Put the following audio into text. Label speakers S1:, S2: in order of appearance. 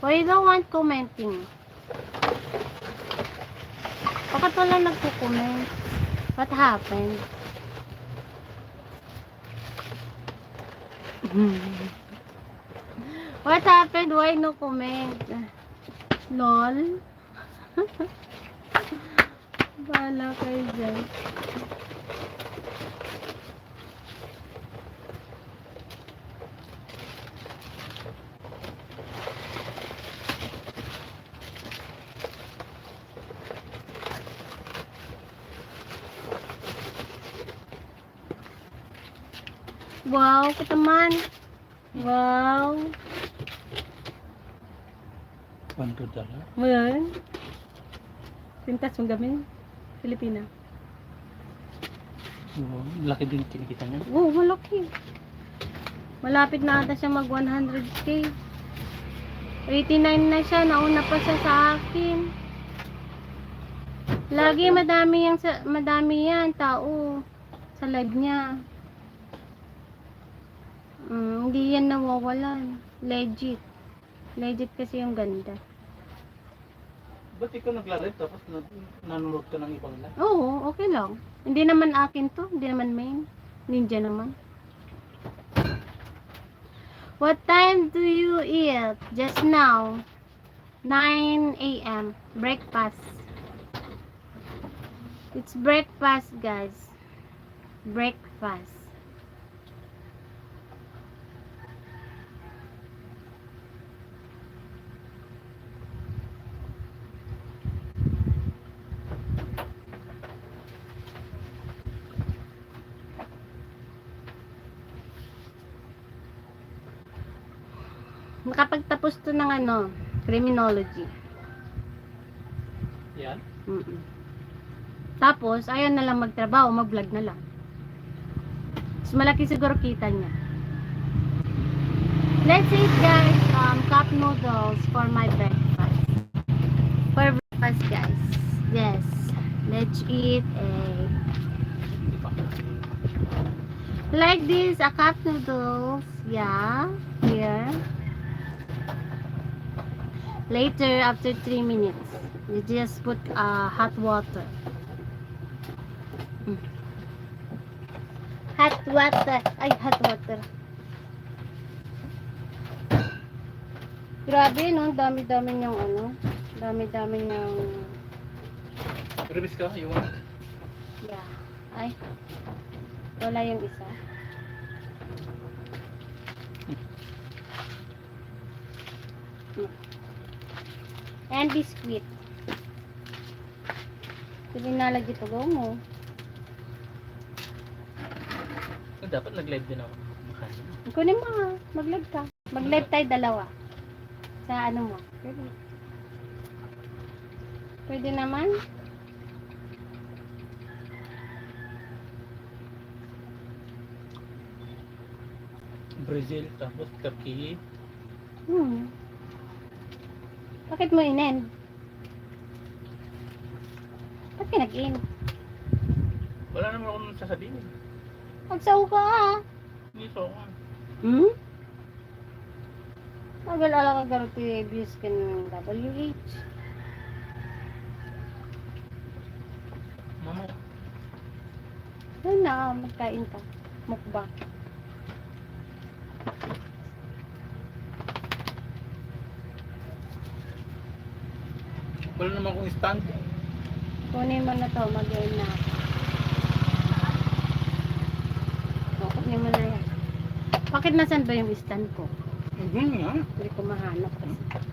S1: Why you don't want commenting? Bakit wala nagko-comment? What happened? What happened? Why no comment? Lol. Bahala kayo dyan. Wow, kataman. Wow.
S2: $100.
S1: Well, pintas mong gamin. Pilipina.
S2: Oo, laki din kinikita niya.
S1: Oh, malaki. Malapit na ata siya mag 100k. 89 na siya. Nauna pa siya sa akin. Lagi madami yan tao sa live niya. Hindi yan nawawalan. Legit. Legit kasi yung ganda.
S2: Ba't ikaw nagla-live tapos nanonood ka ng ibang live?
S1: Oo, okay lang. Hindi naman akin to. Hindi naman main. Ninja naman. What time do you eat? Just now. 9 a.m. Breakfast. It's breakfast, guys. Breakfast. Nakapagtapos to ng criminology.
S2: Yan?
S1: Tapos, ayaw na lang magtrabaho, mag-vlog na lang. Mas malaki siguro kita niya. Let's eat, guys, cup noodles for my breakfast. For breakfast, guys. Yes. Let's eat like this, a cup noodles. Yeah. Here. Later, after 3 minutes, you just put hot water. Hot water. Ay, hot water. Grabe, no? Dami-dami niyang dami-dami niyang...
S2: Release ka? You want?
S1: Yeah. Ay. Wala yung isa. And biscuit. Pili na lagi ito mo.
S2: Dapat nag-live din ako.
S1: Kunin mo ha. Mag-live ka. Mag-live tayo dalawa. Sa ano mo. Pwede naman.
S2: Brazil, tapos Turkey.
S1: Bakit mo in-end? Ba't ka nag-end?
S2: Wala naman ako nang sasabihin.
S1: Magsaw ka ha.
S2: Hindi so ako.
S1: Mag-alala ka garo abuse ka ng WH.
S2: Mama.
S1: Ayun na, magkain ka. Mukbang.
S2: Wala naman akong stand.
S1: Kunin mo na to, mag-end na. Kunin mo na yan. Bakit nasan ba yung stand ko?
S2: Nga.
S1: Hindi ko mahanap kasi.